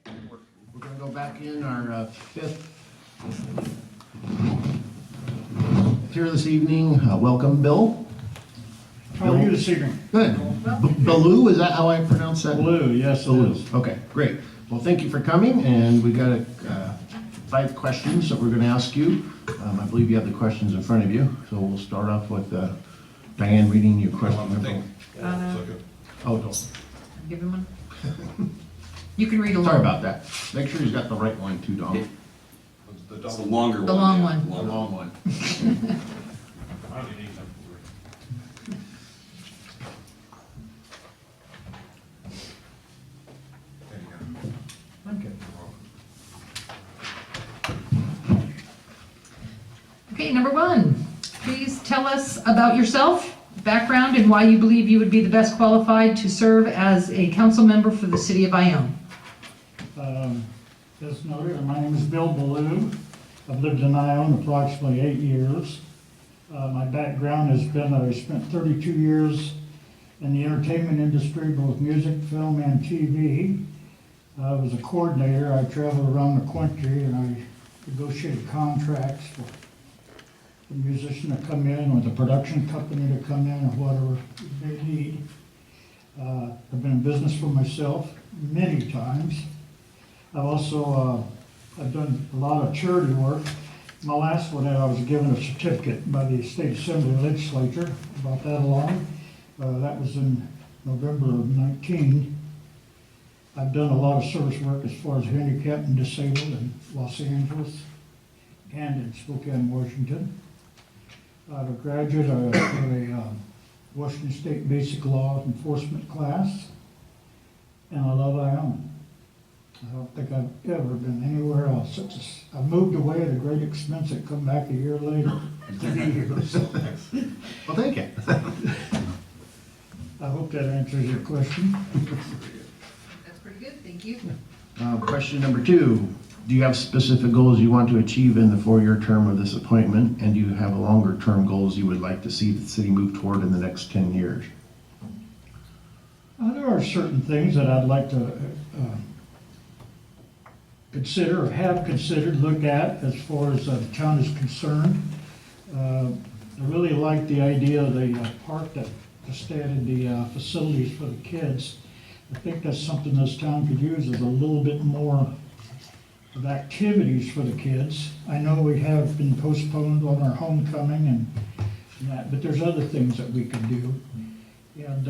We're going to go back in our fifth here this evening. Welcome, Bill. How are you this evening? Good. Bilyeu, is that how I pronounce that? Bilyeu, yes, it is. Okay, great. Well, thank you for coming, and we got 5 questions that we're going to ask you. I believe you have the questions in front of you, so we'll start off with Diane reading your question. Oh, don't. Give him one. You can read along. Sorry about that. Make sure he's got the right one too, Dom. That's the longer one. The long one. The long one. Okay, number 1. Please tell us about yourself, background, and why you believe you would be the best qualified to serve as a council member for the city of Ione. As noted, my name is Bill Bilyeu. I've lived in Ione approximately 8 years. My background has been I spent 32 years in the entertainment industry, both music, film, and TV. I was a coordinator. I traveled around the country and I negotiated contracts for the musician to come in or the production company to come in or whatever they need. I've been in business for myself many times. I've also I've done a lot of charity work. My last one, I was given a certificate by the State Assembly Legislature about that along. That was in November of 19. I've done a lot of service work as far as handicapped and disabled in Los Angeles and in Spokane, Washington. I'm a graduate of a Washington State Basic Law Enforcement class, and I love Ione. I don't think I've ever been anywhere else. I moved away at a great expense and come back a year later to be here. Well, thank you. I hope that answers your question. That's pretty good, thank you. Question number 2. Do you have specific goals you want to achieve in the 4-year term of this appointment? And do you have longer term goals you would like to see the city move toward in the next 10 years? There are certain things that I'd like to consider or have considered, look at as far as the town is concerned. I really like the idea of the park that just added the facilities for the kids. I think that's something this town could use is a little bit more of activities for the kids. I know we have been postponed on our homecoming and that, but there's other things that we could do. And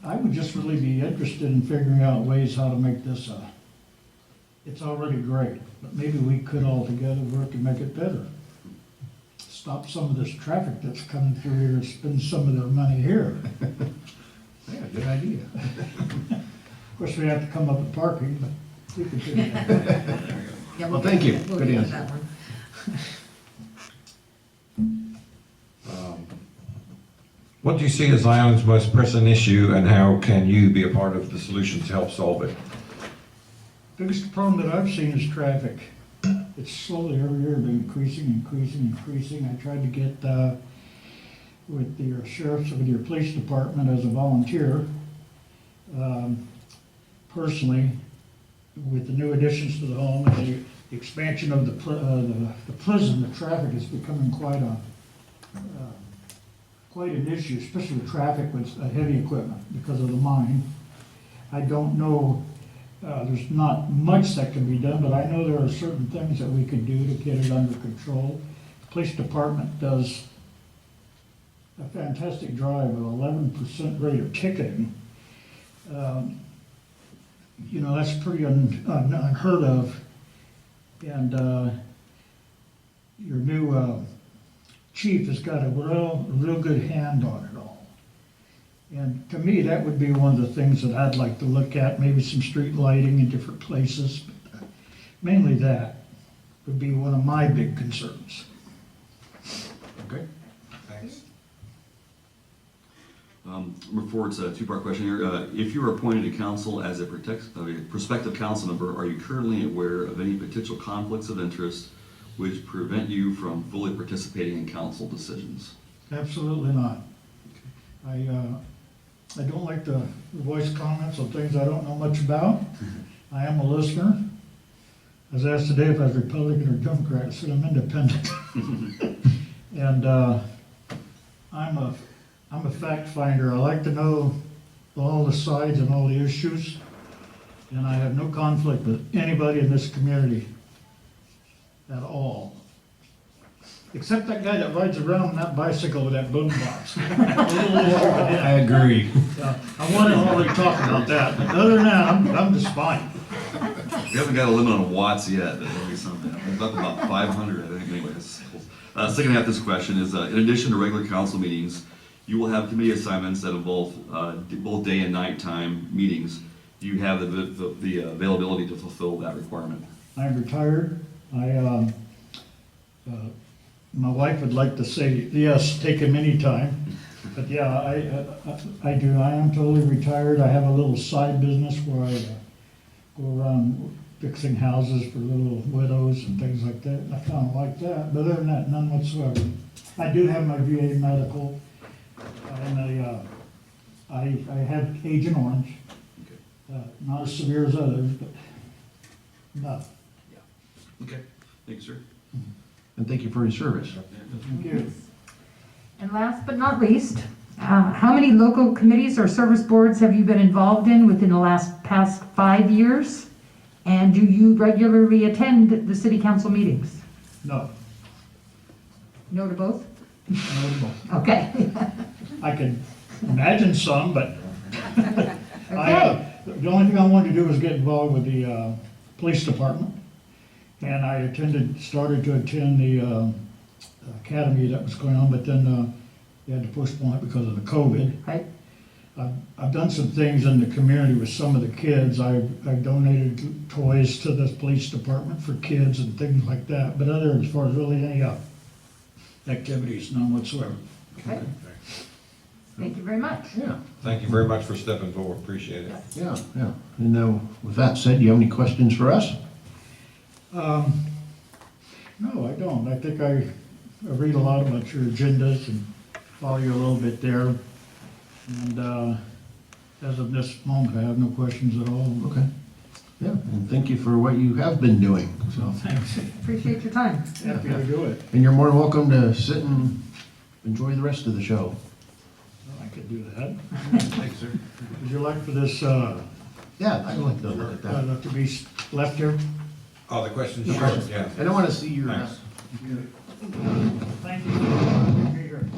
I would just really be interested in figuring out ways how to make this it's already great, but maybe we could all together work to make it better. Stop some of this traffic that's coming through here and spend some of their money here. Yeah, good idea. Of course, we have to come up with parking, but we could do that. Yeah, Well, thank you. We'll Good get answer. that one. What do you see as Ione's most pressing issue, and how can you be a part of the solution to help solve it? Biggest problem that I've seen is traffic. It's slowly every year been increasing. I tried to get with your sheriffs, with your police department as a volunteer. Personally, with the new additions to the home and the expansion of the prison, the traffic is becoming quite an issue, especially with traffic with heavy equipment because of the mine. I don't know, there's not much that can be done, but I know there are certain things that we could do to get it under control. The police department does a fantastic drive with 11% rate of ticketing. That's pretty unheard of. And your new chief has got a real good hand on it all. And to me, that would be one of the things that I'd like to look at, maybe some street lighting in different places. But mainly that would be one of my big concerns. Okay, thanks. Number 4, it's a 2-part question here. If you were appointed to council as a prospective council member, are you currently aware of any potential conflicts of interest which prevent you from fully participating in council decisions? Absolutely not. I don't like to voice comments on things I don't know much about. I am a listener. I was asked today if I was Republican or Democrat. I said I'm independent. And I'm a fact finder. I like to know all the sides and all the issues. And I have no conflict with anybody in this community at all. Except that guy that rides around on that bicycle with that boom box. I agree. I want to already talk about that, but other than that, I'm just fine. We haven't got a limit on watts yet, but that'll be something. We've got about 500, I think, anyway. Second half of this question is, in addition to regular council meetings, you will have committee assignments that involve both day and nighttime meetings. Do you have the availability to fulfill that requirement? I'm retired. My wife would like to say, yes, take him anytime. But yeah, I do. I am totally retired. I have a little side business where I go around fixing houses for little widows and things like that. And I kind of like that. But other than that, none whatsoever. I do have my VA medical, and I have Agent Orange. Not as severe as others, but enough. Okay, thank you, sir. And thank you for your service. Thank you. And last but not least, how many local committees or service boards have you been involved in within the past 5 years? And do you regularly attend the city council meetings? No, No to both? no. Okay. I can imagine some, but Okay. the only thing I wanted to do was get involved with the police department. And I started to attend the academy that was going on, but then they had to postpone it because of the COVID. Right. I've done some things in the community with some of the kids. I've donated toys to the police department for kids and things like that. But as far as really any activities, none whatsoever. Okay. Thank you very much. Yeah, Thank you very much for stepping forward, appreciate it. yeah, yeah. And with that said, do you have any questions for us? No, I don't. I think I read a lot about your agendas and follow you a little bit there. And as of this moment, I have no questions at all. Okay. Yeah, and thank you for what you have been doing. So, Thanks. Appreciate your time. Happy to do it. and you're more than welcome to sit and enjoy the rest of the show. I could do that. Thanks, sir. Would you like for this Yeah, I'd like to look at that. to be left here? Oh, the questions, The sure, questions. yeah. I don't want to see your. Thanks. Thank you. Good to be here.